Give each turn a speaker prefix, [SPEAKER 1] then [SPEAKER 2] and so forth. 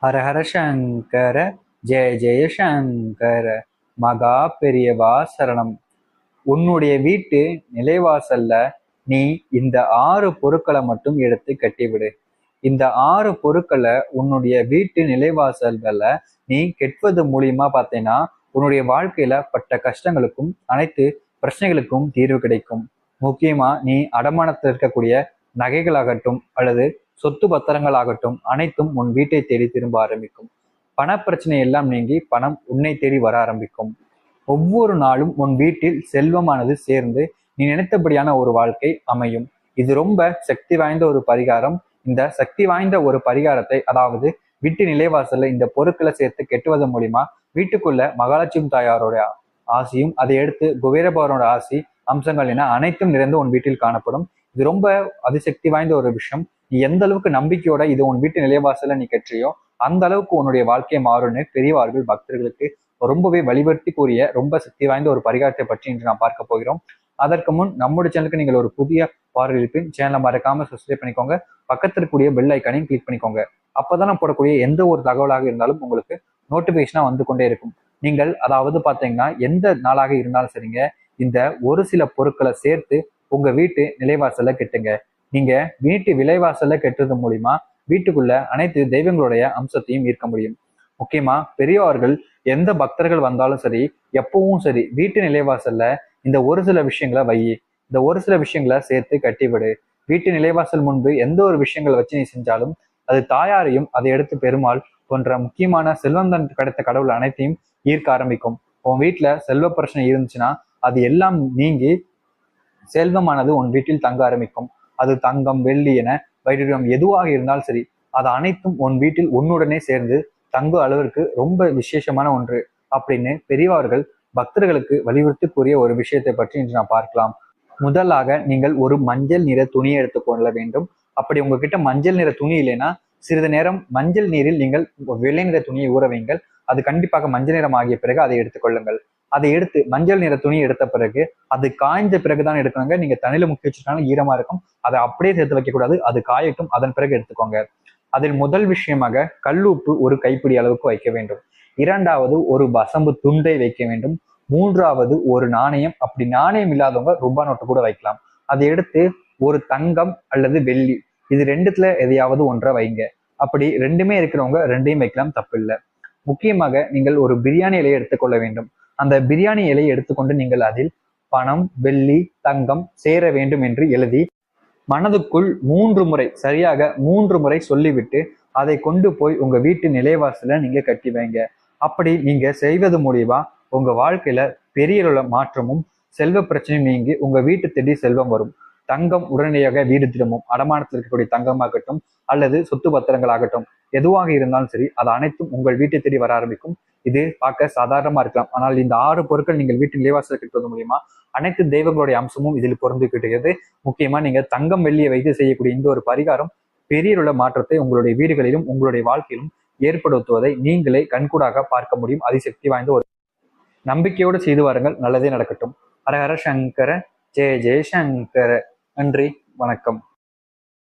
[SPEAKER 1] ஹர ஹர சங்கர, ஜெய ஜெய சங்கர, மகா பெரியவா சரணம். உன்னுடைய வீட்டு நிலைவாசல்ல நீ இந்த 6 பொருட்களை மட்டும் எடுத்து கட்டிவிடு. இந்த 6 பொருட்களை உன்னுடைய வீட்டு நிலைவாசல்கள நீ கெட்டுவது மூலியமா பார்த்தீங்கன்னா உன்னுடைய வாழ்க்கையில பட்ட கஷ்டங்களுக்கும் அனைத்து பிரச்சனைகளுக்கும் தீர்வு கிடைக்கும். முக்கியமா நீ அடமானத்தில் இருக்கக்கூடிய நகைகளாகட்டும் அல்லது சொத்து பத்திரங்கள் ஆகட்டும் அனைத்தும் உன் வீட்டை தேடி திரும்ப ஆரம்பிக்கும். பணப்பிரச்சனை எல்லாம் நீங்கி பணம் உன்னை தேடி வர ஆரம்பிக்கும். ஒவ்வொரு நாளும் உன் வீட்டில் செல்வமானது சேர்ந்து நீ நினைத்தபடியான ஒரு வாழ்க்கை அமையும். இது ரொம்ப சக்தி வாய்ந்த ஒரு பரிகாரம். இந்த சக்தி வாய்ந்த ஒரு பரிகாரத்தை, அதாவது வீட்டு நிலைவாசல்ல இந்த பொருட்களை சேர்த்து கெட்டுவது மூலியமா வீட்டுக்குள்ள மகாலட்சுமி தாயாரோட ஆசியும், அதை எடுத்து குபேரபவரோட ஆசி அம்சங்கள் என அனைத்தும் நிறைந்து உன் வீட்டில் காணப்படும். இது ரொம்ப அதிசக்தி வாய்ந்த ஒரு விஷயம். நீ எந்த அளவுக்கு நம்பிக்கையோட இது உன் வீட்டு நிலைவாசல நீ கற்றியோ அந்த அளவுக்கு உன்னுடைய வாழ்க்கையை மாறும்னு பெரியவார்கள் பக்தர்களுக்கு ரொம்பவே வழிபடுத்தி கூறிய ரொம்ப சக்தி வாய்ந்த ஒரு பரிகாரத்தை பற்றி இன்று நாம் பார்க்க போகிறோம். அதற்கு முன் நம்முடைய சேனலுக்கு நீங்கள் ஒரு புதிய பார்வையிலிருப்பின் சேனலை மறக்காம சப்ஸ்கிரைப் பண்ணிக்கோங்க. பக்கத்தில் இருக்கக்கூடிய பெல் ஐக்கானையும் கிளிக் பண்ணிக்கோங்க. அப்பதான் நான் போடக்கூடிய எந்த ஒரு தகவலாக இருந்தாலும் உங்களுக்கு நோட்டிபிகேஷனா வந்து கொண்டே இருக்கும். நீங்கள் அதாவது பாத்தீங்கன்னா எந்த நாளாக இருந்தாலும் சரிங்க, இந்த ஒரு சில பொருட்களை சேர்த்து உங்க வீட்டு நிலைவாசல்ல கெட்டுங்க. நீங்க வீட்டு விலைவாசல்ல கெட்டுறது மூலியமா வீட்டுக்குள்ள அனைத்து தெய்வங்களுடைய அம்சத்தையும் ஈர்க்க முடியும். முக்கியமா பெரியவர்கள் எந்த பக்தர்கள் வந்தாலும் சரி, எப்பவும் சரி, வீட்டு நிலைவாசல்ல இந்த ஒரு சில விஷயங்களை வை. இந்த ஒரு சில விஷயங்களை சேர்த்து கட்டிவிடு. வீட்டு நிலைவாசல் முன்பு எந்த ஒரு விஷயங்களை வச்சு நீ செஞ்சாலும் அது தாயாரையும் அதை எடுத்து பெருமாள் போன்ற முக்கியமான செல்வந்தன் கிடைத்த கடவுள் அனைத்தையும் ஈர்க்க ஆரம்பிக்கும். உன் வீட்டுல செல்வ பிரச்சனை இருந்துச்சுன்னா அது எல்லாம் நீங்கி செல்வமானது உன் வீட்டில் தங்க ஆரம்பிக்கும். அது தங்கம், வெள்ளி என வைடூரியம் எதுவாக இருந்தாலும் சரி, அது அனைத்தும் உன் வீட்டில் உன்னுடனே சேர்ந்து தங்க அளவிற்கு ரொம்ப விசேஷமான ஒன்று அப்படின்னு பெரியவர்கள் பக்தர்களுக்கு வலியுறுத்தி கூறிய ஒரு விஷயத்தை பற்றி இன்று நாம் பார்க்கலாம். முதலாக நீங்கள் ஒரு மஞ்சள் நிற துணியை எடுத்துக்கொள்ள வேண்டும். அப்படி உங்ககிட்ட மஞ்சள் நிற துணி இல்லைன்னா சிறிது நேரம் மஞ்சள் நீரில் நீங்கள் வெள்ளை நிற துணியை ஊற வைங்கள். அது கண்டிப்பாக மஞ்சள் நிறம் ஆகிய பிறகு அதை எடுத்துக்கொள்ளுங்கள். அதை எடுத்து மஞ்சள் நிற துணி எடுத்த பிறகு அது காய்ந்த பிறகுதான் எடுக்கணுங்க. நீங்க தண்ணியில முக்கி வச்சுட்டாலும் ஈரமா இருக்கும். அதை அப்படியே சேர்த்து வைக்க கூடாது. அது காயட்டும், அதன் பிறகு எடுத்துக்கோங்க. அதில் முதல் விஷயமாக கல்லுப்பு ஒரு கைப்பிடி அளவுக்கு வைக்க வேண்டும். இரண்டாவது ஒரு வசம்பு துண்டை வைக்க வேண்டும். மூன்றாவது ஒரு நாணயம், அப்படி நாணயம் இல்லாதவங்க ரூபாய் நோட்டு கூட வைக்கலாம். அதை எடுத்து ஒரு தங்கம் அல்லது வெள்ளி, இது ரெண்டுத்துல எதையாவது ஒன்றை வைங்க. அப்படி ரெண்டுமே இருக்கிறவங்க ரெண்டையும் வைக்கலாம், தப்பு இல்லை. முக்கியமாக நீங்கள் ஒரு பிரியாணி இலையை எடுத்துக்கொள்ள வேண்டும். அந்த பிரியாணி இலையை எடுத்துக்கொண்டு நீங்கள் அதில் பணம், வெள்ளி, தங்கம் சேர வேண்டும் என்று எழுதி மனதுக்குள் 3 முறை, சரியாக 3 முறை சொல்லிவிட்டு அதை கொண்டு போய் உங்க வீட்டு நிலைவாசல நீங்க கட்டி வைங்க. அப்படி நீங்க செய்வது மூலியமா உங்க வாழ்க்கையில பெரிய மாற்றமும் செல்வ பிரச்சனையும் நீங்கி உங்க வீட்டு தேடி செல்வம் வரும். தங்கம் உடனடியாக வீடு திரும்பும். அடமானத்தில் இருக்கக்கூடிய தங்கமாகட்டும் அல்லது சொத்து பத்திரங்கள் ஆகட்டும் எதுவாக இருந்தாலும் சரி, அது அனைத்தும் உங்கள் வீட்டை தேடி வர ஆரம்பிக்கும். இது பார்க்க சாதாரணமா இருக்கலாம், ஆனால் இந்த 6 பொருட்கள் நீங்கள் வீட்டின் நிலைவாசல் கட்டுவது மூலியமா அனைத்து தெய்வங்களுடைய அம்சமும் இதில் பொருந்துகிட்டுகிறது. முக்கியமா நீங்க தங்கம், வெள்ளியை வைத்து செய்யக்கூடிய இந்த ஒரு பரிகாரம் பெரிய மாற்றத்தை உங்களுடைய வீடுகளிலும் உங்களுடைய வாழ்க்கையிலும் ஏற்படுத்துவதை நீங்களே கண்கூடாக பார்க்க முடியும். அதிசக்தி வாய்ந்த ஒரு நம்பிக்கையோடு செய்து வாருங்கள். நல்லதே நடக்கட்டும். ஹர ஹர சங்கர, ஜெய ஜெய சங்கர. நன்றி, வணக்கம்.